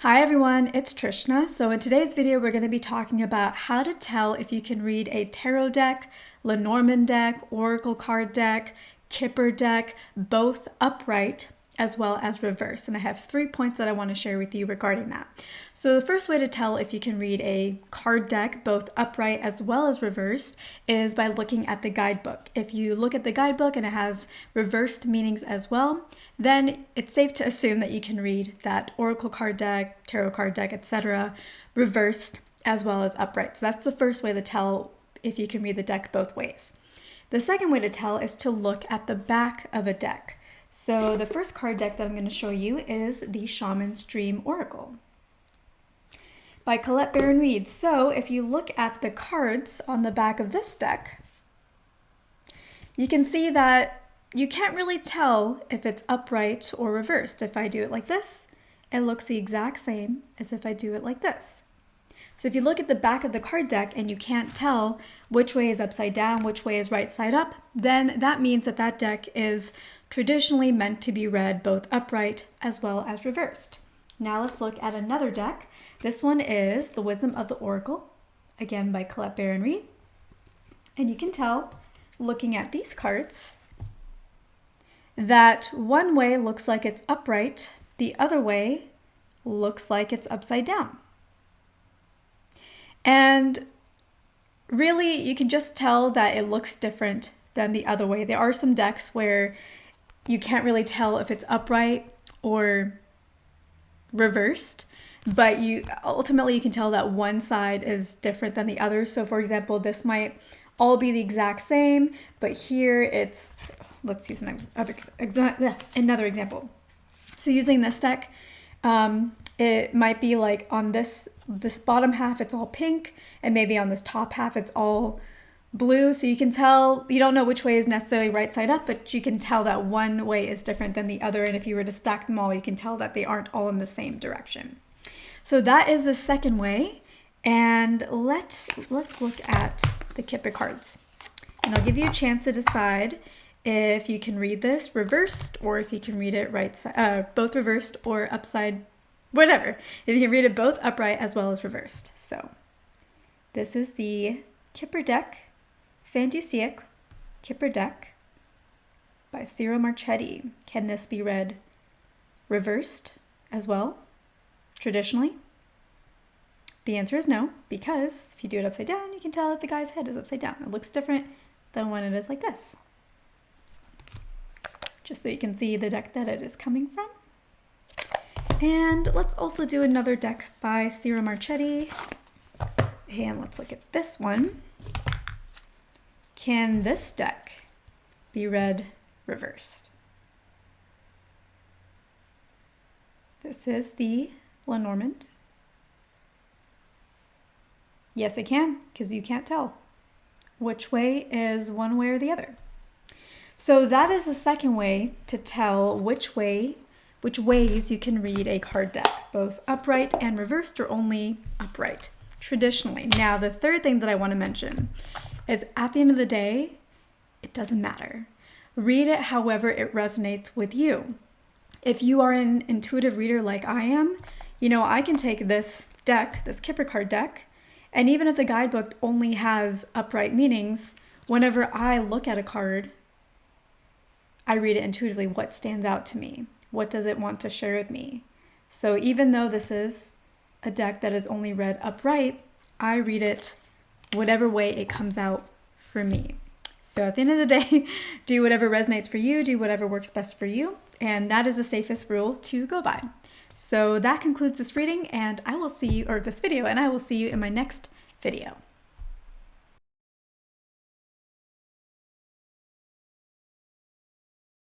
Hi everyone, it's Trishna. So in today's video, we're going to be talking about how to tell if you can read a tarot deck, Lenormand deck, oracle card deck, Kipper deck, both upright as well as reverse. And I have 3 points that I want to share with you regarding that. So the first way to tell if you can read a card deck, both upright as well as reversed, is by looking at the guidebook. If you look at the guidebook and it has reversed meanings as well, then it's safe to assume that you can read that oracle card deck, tarot card deck, etc., reversed as well as upright. So that's the first way to tell if you can read the deck both ways. The second way to tell is to look at the back of a deck. So the first card deck that I'm going to show you is the Shaman's Dream Oracle by Colette Reed. So if you look at the cards on the back of this deck, you can see that you can't really tell if it's upright or reversed. If I do it like this, it looks the exact same as if I do it like this. So if you look at the back of the card deck and you can't tell which way is upside down, which way is right side up, then that means that that deck is traditionally meant to be read both upright as well as reversed. Now let's look at another deck. This one is The Wisdom of the Oracle, again by Colette Reed. And you can tell, looking at these cards, that one way looks like it's upright, the other way looks like it's upside down. And really, you can just tell that it looks different than the other way. There are some decks where you can't really tell if it's upright or reversed, but ultimately you can tell that one side is different than the other. So for example, this might all be the exact same, but here it's, let's use another example. So using this deck, it might be like on this bottom half, it's all pink, and maybe on this top half, it's all blue. So you can tell, you don't know which way is necessarily right side up, but you can tell that one way is different than the other. And if you were to stack them all, you can tell that they aren't all in the same direction. So that is the second way. And let's look at the Kipper cards. And I'll give you a chance to decide if you can read this reversed or if you can read it right side, both reversed or upside, whatever. If you can read it both upright as well as reversed. So this is the Kipper deck, Fin du siècle, Kipper deck by Ciro Marchetti. Can this be read reversed as well, traditionally? The answer is no, because if you do it upside down, you can tell that the guy's head is upside down. It looks different than when it is like this. Just so you can see the deck that it is coming from. And let's also do another deck by Ciro Marchetti. And let's look at this one. Can this deck be read reversed? This is the Lenormand. Yes, it can, because you can't tell which way is one way or the other. So that is the second way to tell which ways you can read a card deck, both upright and reversed, or only upright, traditionally. Now, the third thing that I want to mention is at the end of the day, it doesn't matter. Read it however it resonates with you. If you are an intuitive reader like I am, I can take this deck, this Kipper card deck, and even if the guidebook only has upright meanings, whenever I look at a card, I read it intuitively. What stands out to me? What does it want to share with me? So even though this is a deck that is only read upright, I read it whatever way it comes out for me. So at the end of the day, do whatever resonates for you, do whatever works best for you, and that is the safest rule to go by. So that concludes this reading, and I will see you, or this video, and I will see you in my next video.